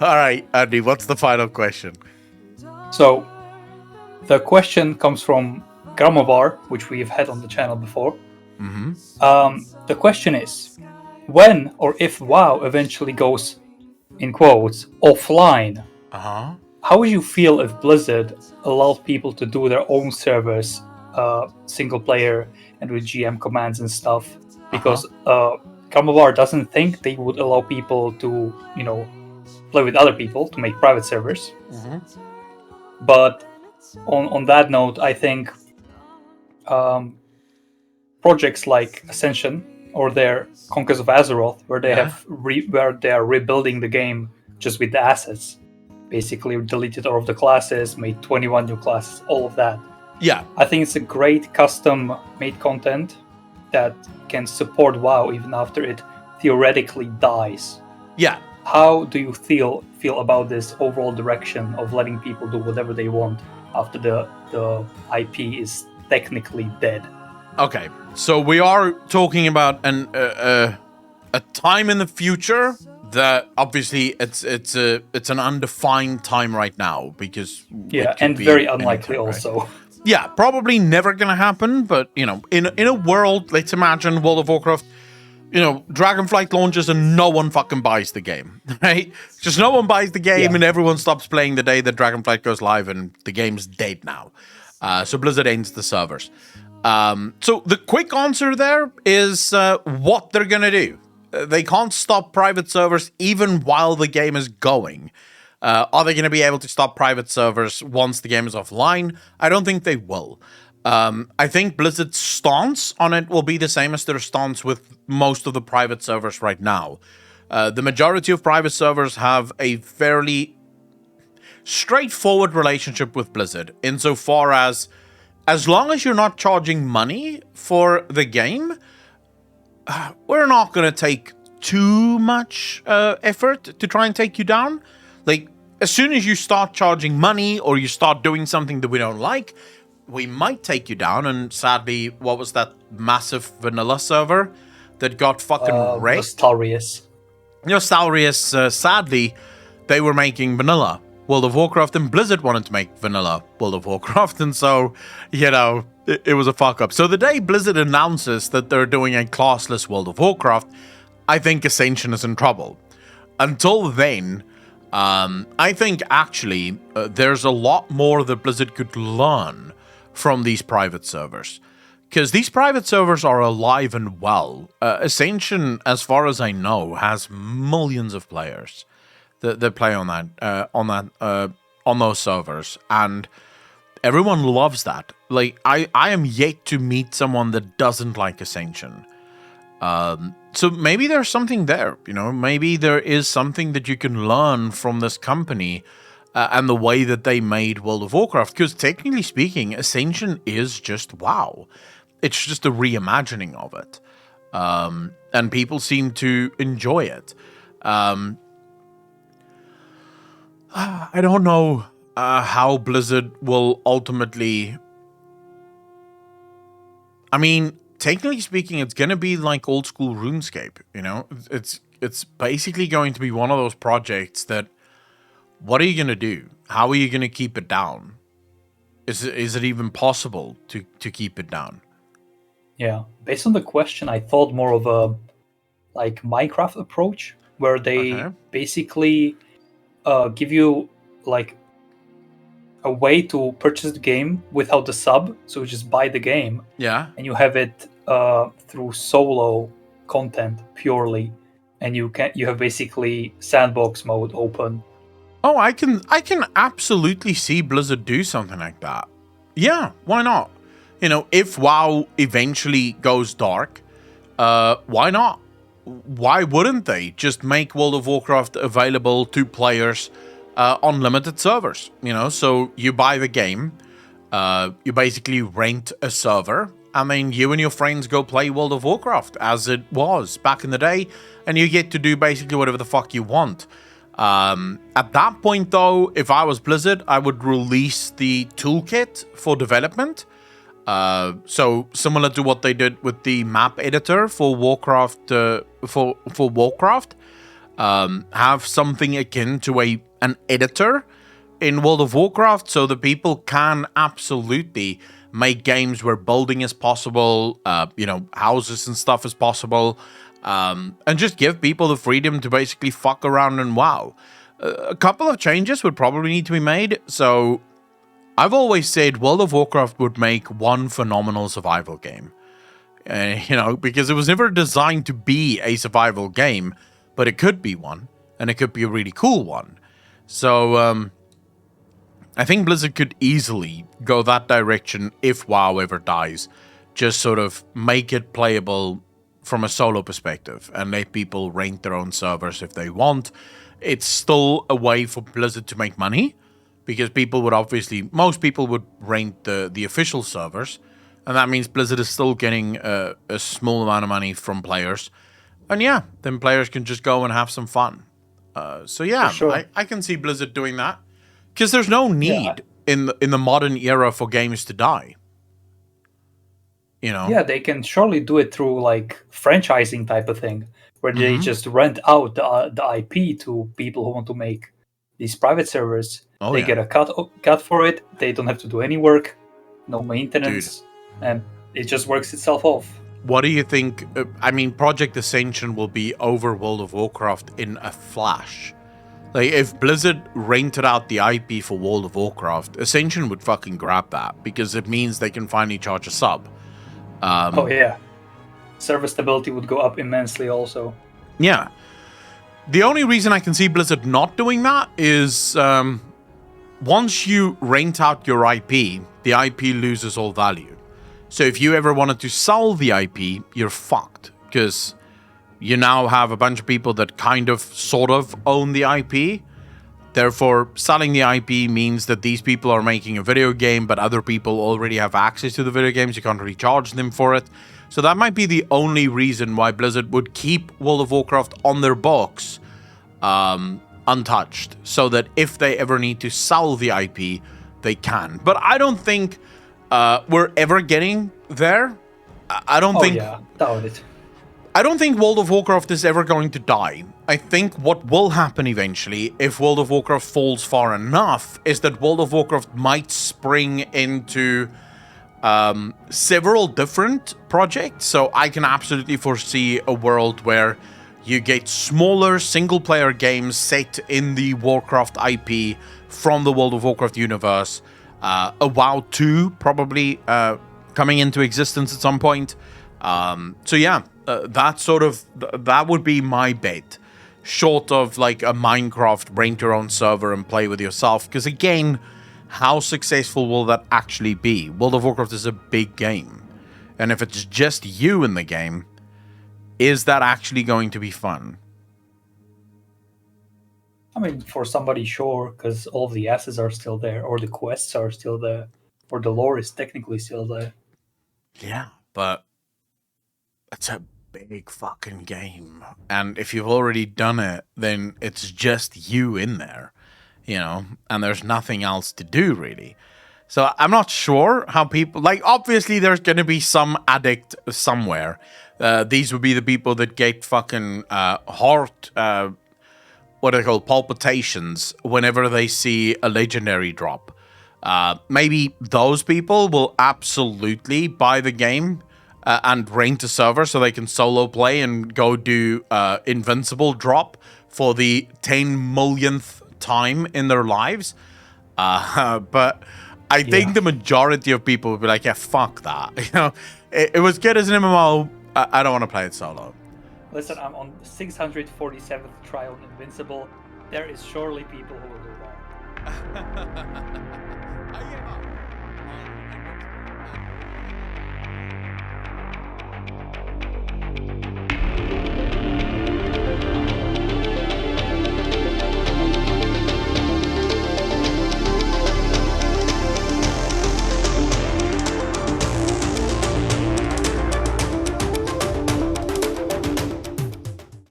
All right, Andy, what's the final question? So, the question comes from Gramovar, which we've had on the channel before. Mm-hmm. The question is, when or if WoW eventually goes, in quotes, offline, Uh-huh. how would you feel if Blizzard allowed people to do their own servers, single player and with GM commands and stuff? Uh-huh. Because Gramovar doesn't think they would allow people to, play with other people to make private servers. Mm-hmm. But on that note, I think um, projects like Ascension or their Conquest of Azeroth, where they Yeah. have where they are rebuilding the game just with the assets, basically deleted all of the classes, made 21 new classes, all of that. Yeah. I think it's a great custom-made content that can support WoW even after it theoretically dies. Yeah. How do you feel about this overall direction of letting people do whatever they want after the IP is technically dead? Okay. So we are talking about a time in the future that obviously it's an undefined time right now because Yeah, it could and be very unlikely anytime, right? also. Yeah, probably never gonna happen. But in a world, let's imagine World of Warcraft. Dragonflight launches and no one fucking buys the game, right? Just no one buys the game, Yeah. and everyone stops playing the day that Dragonflight goes live, and the game's dead now. So Blizzard ends the servers. So the quick answer there is what they're gonna do. They can't stop private servers even while the game is going. Are they going to be able to stop private servers once the game is offline? I don't think they will. I think Blizzard's stance on it will be the same as their stance with most of the private servers right now. The majority of private servers have a fairly straightforward relationship with Blizzard, insofar as long as you're not charging money for the game, we're not going to take too much effort to try and take you down. Like, as soon as you start charging money or you start doing something that we don't like, we might take you down. And sadly, what was that massive vanilla server that got fucking wrecked? Nostarius. Nostarius, sadly, they were making vanilla World of Warcraft, and Blizzard wanted to make vanilla World of Warcraft, and so, it was a fuck up. So the day Blizzard announces that they're doing a classless World of Warcraft, I think Ascension is in trouble. Until then, I think actually there's a lot more that Blizzard could learn from these private servers. Because these private servers are alive and well. Ascension, as far as I know, has millions of players that play on those servers, and everyone loves that. Like, I am yet to meet someone that doesn't like Ascension. So maybe there's something there, maybe there is something that you can learn from this company and the way that they made World of Warcraft. Because technically speaking, Ascension is just WoW. It's just a reimagining of it. And people seem to enjoy it. I don't know how Blizzard will ultimately... I mean, technically speaking, it's going to be like old school RuneScape, It's basically going to be one of those projects that, what are you going to do? How are you going to keep it down? Is it even possible to keep it down? Yeah. Based on the question, I thought more of a like Minecraft approach, where they basically give you like a way to purchase the game without the sub, so you just buy the game. Yeah. And you have it through solo content purely, and you have basically sandbox mode open. Oh, I can absolutely see Blizzard do something like that. Yeah, why not? If WoW eventually goes dark, why not? Why wouldn't they just make World of Warcraft available to players on limited servers? So you buy the game, you basically rent a server, and then you and your friends go play World of Warcraft as it was back in the day, and you get to do basically whatever the fuck you want. At that point, though, if I was Blizzard, I would release the toolkit for development. So similar to what they did with the map editor for Warcraft, for Warcraft. have something akin to an editor in World of Warcraft, so that people can absolutely make games where building is possible, houses and stuff is possible, and just give people the freedom to basically fuck around and WoW. A couple of changes would probably need to be made. So I've always said World of Warcraft would make one phenomenal survival game. Because it was never designed to be a survival game, but it could be one, and it could be a really cool one. So I think Blizzard could easily go that direction if WoW ever dies. Just sort of make it playable from a solo perspective and let people rent their own servers if they want. It's still a way for Blizzard to make money, because most people would rent the official servers, and that means Blizzard is still getting a small amount of money from players. And yeah, then players can just go and have some fun. So yeah, sure. I can see Blizzard doing that, because there's no need in the modern era for games to die. Yeah, they can surely do it through like franchising type of thing, where they just rent out the IP to people who want to make these private servers. They get a cut for it. They don't have to do any work, no maintenance, and it just works itself off. What do you think? Project Ascension will be over World of Warcraft in a flash. Like, if Blizzard rented out the IP for World of Warcraft, Ascension would fucking grab that, because it means they can finally charge a sub. Server stability would go up immensely also. Yeah. The only reason I can see Blizzard not doing that is once you rent out your IP, the IP loses all value. So if you ever wanted to sell the IP, you're fucked, because you now have a bunch of people that kind of sort of own the IP. Therefore, selling the IP means that these people are making a video game, but other people already have access to the video games. You can't really charge them for it. So that might be the only reason why Blizzard would keep World of Warcraft on their books untouched, so that if they ever need to sell the IP, they can. But I don't think we're ever getting there. I don't think... doubt it. I don't think World of Warcraft is ever going to die. I think what will happen eventually, if World of Warcraft falls far enough, is that World of Warcraft might spring into several different projects. So I can absolutely foresee a world where you get smaller single-player games set in the Warcraft IP from the World of Warcraft universe. A WoW 2 probably coming into existence at some point. That would be my bet, short of like a Minecraft rent your own server and play with yourself. Because again, how successful will that actually be? World of Warcraft is a big game, and if it's just you in the game, is that actually going to be fun? I mean, for somebody, sure, because all of the assets are still there, or the quests are still there, or the lore is technically still there. Yeah, but it's a big fucking game, and if you've already done it, then it's just you in there, and there's nothing else to do really. So I'm not sure how people, like, obviously there's gonna be some addict somewhere. These would be the people that get fucking heart what are they called, palpitations whenever they see a legendary drop. Maybe those people will absolutely buy the game and rent a server so they can solo play and go do Invincible drop for the 10 millionth time in their lives. But I think the majority of people will be like, yeah, fuck that. It was good as an MMO. I don't want to play it solo. Listen, I'm on 647th try on Invincible. There is surely people who will do that.